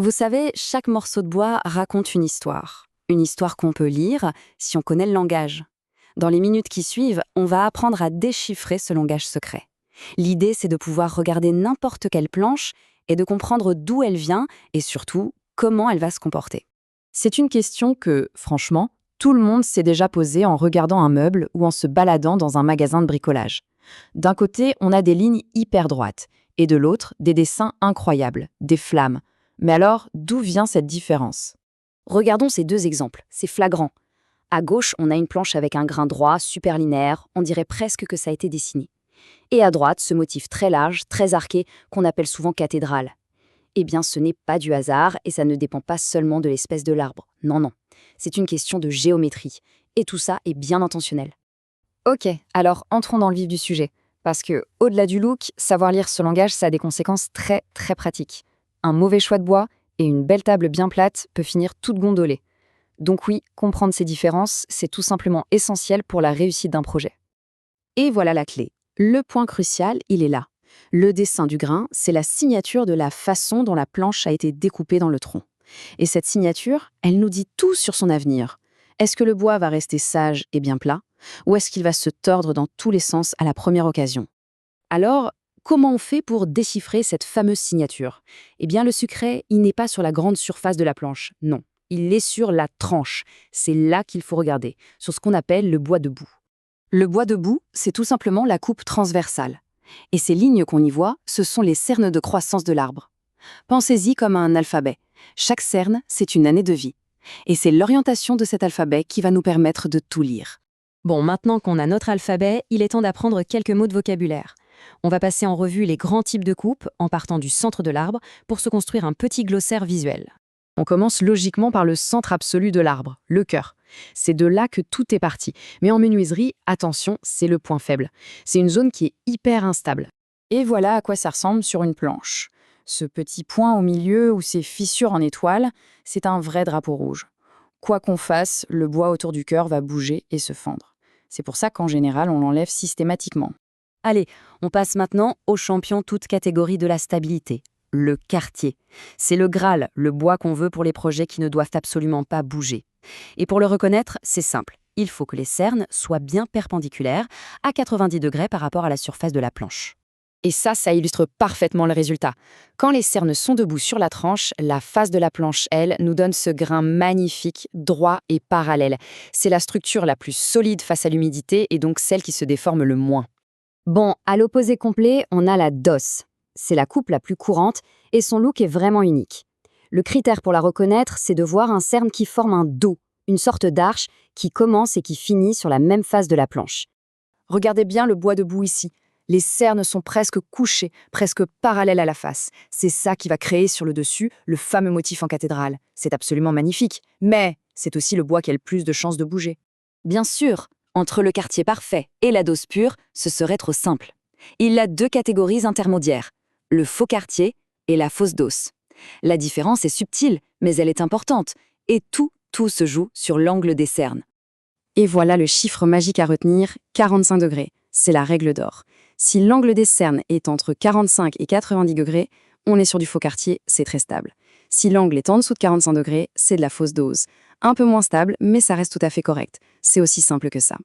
Vous savez, chaque morceau de bois raconte une histoire. Une histoire qu'on peut lire si on connaît le langage. Dans les minutes qui suivent, on va apprendre à déchiffrer ce langage secret. L'idée, c'est de pouvoir regarder n'importe quelle planche et de comprendre d'où elle vient et surtout comment elle va se comporter. C'est une question que, franchement, tout le monde s'est déjà posée en regardant un meuble ou en se baladant dans un magasin de bricolage. D'un côté, on a des lignes hyper droites, et de l'autre, des dessins incroyables, des flammes. Mais alors, d'où vient cette différence? Regardons ces deux exemples, c'est flagrant. À gauche, on a une planche avec un grain droit, super linéaire, on dirait presque que ça a été dessiné. Et à droite, ce motif très large, très arqué, qu'on appelle souvent cathédrale. Eh bien, ce n'est pas du hasard et ça ne dépend pas seulement de l'espèce de l'arbre. Non, non. C'est une question de géométrie. Et tout ça est bien intentionnel. Ok, alors entrons dans le vif du sujet. Parce que, au-delà du look, savoir lire ce langage, ça a des conséquences très, très pratiques. Un mauvais choix de bois et une belle table bien plate peut finir toute gondolée. Donc oui, comprendre ces différences, c'est tout simplement essentiel pour la réussite d'un projet. Et voilà la clé. Le point crucial, il est là. Le dessin du grain, c'est la signature de la façon dont la planche a été découpée dans le tronc. Et cette signature, elle nous dit tout sur son avenir. Est-ce que le bois va rester sage et bien plat, ou est-ce qu'il va se tordre dans tous les sens à la première occasion? Alors, comment on fait pour déchiffrer cette fameuse signature? Eh bien, le secret, il n'est pas sur la grande surface de la planche, non. Il est sur la tranche. C'est là qu'il faut regarder, sur ce qu'on appelle le bois debout. Le bois debout, c'est tout simplement la coupe transversale. Et ces lignes qu'on y voit, ce sont les cernes de croissance de l'arbre. Pensez-y comme à un alphabet. Chaque cerne, c'est une année de vie. Et c'est l'orientation de cet alphabet qui va nous permettre de tout lire. Bon, maintenant qu'on a notre alphabet, il est temps d'apprendre quelques mots de vocabulaire. On va passer en revue les grands types de coupes en partant du centre de l'arbre pour se construire un petit glossaire visuel. On commence logiquement par le centre absolu de l'arbre, le cœur. C'est de là que tout est parti. Mais en menuiserie, attention, c'est le point faible. C'est une zone qui est hyper instable. Et voilà à quoi ça ressemble sur une planche. Ce petit point au milieu ou ces fissures en étoile, c'est un vrai drapeau rouge. Quoi qu'on fasse, le bois autour du cœur va bouger et se fendre. C'est pour ça qu'en général, on l'enlève systématiquement. Allez, on passe maintenant au champion toute catégorie de la stabilité, le quartier. C'est le Graal, le bois qu'on veut pour les projets qui ne doivent absolument pas bouger. Et pour le reconnaître, c'est simple. Il faut que les cernes soient bien perpendiculaires, à 90 degrés par rapport à la surface de la planche. Et ça illustre parfaitement le résultat. Quand les cernes sont debout sur la tranche, la face de la planche, elle, nous donne ce grain magnifique, droit et parallèle. C'est la structure la plus solide face à l'humidité et donc celle qui se déforme le moins. Bon, à l'opposé complet, on a la DOS. C'est la coupe la plus courante et son look est vraiment unique. Le critère pour la reconnaître, c'est de voir un cerne qui forme un dos, une sorte d'arche qui commence et qui finit sur la même face de la planche. Regardez bien le bois debout ici. Les cernes sont presque couchées, presque parallèles à la face. C'est ça qui va créer sur le dessus le fameux motif en cathédrale. C'est absolument magnifique, mais c'est aussi le bois qui a le plus de chances de bouger. Bien sûr, entre le quartier parfait et la dose pure, ce serait trop simple. Il y a deux catégories intermédiaires, le faux quartier et la fausse dose. La différence est subtile, mais elle est importante, et tout se joue sur l'angle des cernes. Et voilà le chiffre magique à retenir, 45 degrés. C'est la règle d'or. Si l'angle des cernes est entre 45 et 90 degrés, on est sur du faux quartier, c'est très stable. Si l'angle est en dessous de 45 degrés, c'est de la fausse dose. Un peu moins stable, mais ça reste tout à fait correct. C'est aussi simple que ça.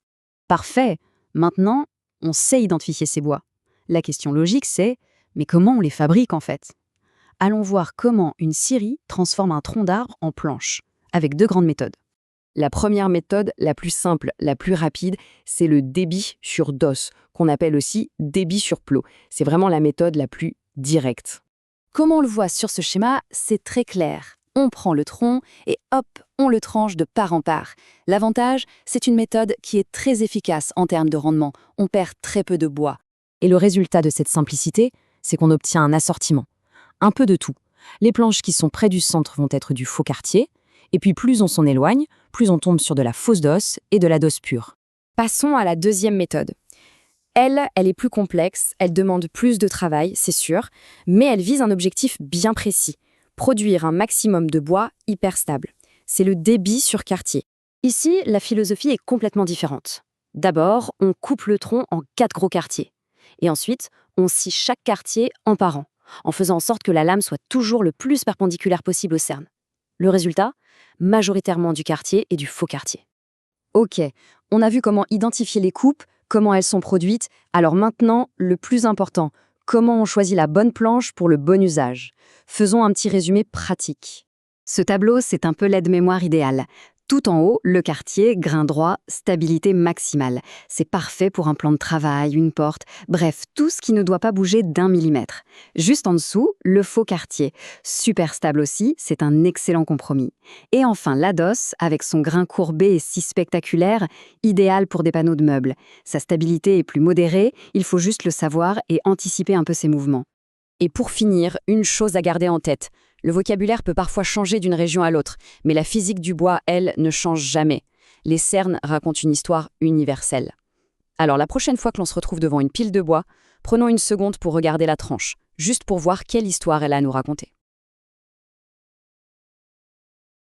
Parfait. Maintenant, on sait identifier ces bois. La question logique, c'est mais comment on les fabrique en fait? Allons voir comment une scierie transforme un tronc d'arbre en planche, avec deux grandes méthodes. La première méthode, la plus simple, la plus rapide, c'est le débit sur DOS, qu'on appelle aussi débit sur plot. C'est vraiment la méthode la plus directe. Comme on le voit sur ce schéma, c'est très clair. On prend le tronc et hop, on le tranche de part en part. L'avantage, c'est une méthode qui est très efficace en termes de rendement. On perd très peu de bois. Et le résultat de cette simplicité, c'est qu'on obtient un assortiment. Un peu de tout. Les planches qui sont près du centre vont être du faux quartier, et puis plus on s'en éloigne, plus on tombe sur de la fausse dose et de la dose pure. Passons à la deuxième méthode. Elle est plus complexe, elle demande plus de travail, c'est sûr, mais elle vise un objectif bien précis, produire un maximum de bois hyper stable. C'est le débit sur quartier. Ici, la philosophie est complètement différente. D'abord, on coupe le tronc en 4 gros quartiers. Et ensuite, on scie chaque quartier en parant. en faisant en sorte que la lame soit toujours le plus perpendiculaire possible au cerne. Le résultat, majoritairement du quartier et du faux quartier. Ok, on a vu comment identifier les coupes, comment elles sont produites. Alors maintenant, le plus important, comment on choisit la bonne planche pour le bon usage. Faisons un petit résumé pratique. Ce tableau, c'est un peu l'aide-mémoire idéale. Tout en haut, le quartier, grain droit, stabilité maximale. C'est parfait pour un plan de travail, une porte, bref, tout ce qui ne doit pas bouger d'1 millimètre. Juste en dessous, le faux quartier. Super stable aussi, c'est un excellent compromis. Et enfin, l'ADOS, avec son grain courbé et si spectaculaire, idéal pour des panneaux de meubles. Sa stabilité est plus modérée, il faut juste le savoir et anticiper un peu ses mouvements. Et pour finir, une chose à garder en tête. Le vocabulaire peut parfois changer d'une région à l'autre, mais la physique du bois, elle, ne change jamais. Les cernes racontent une histoire universelle. Alors la prochaine fois que l'on se retrouve devant une pile de bois, prenons une seconde pour regarder la tranche, juste pour voir quelle histoire elle a à nous raconter.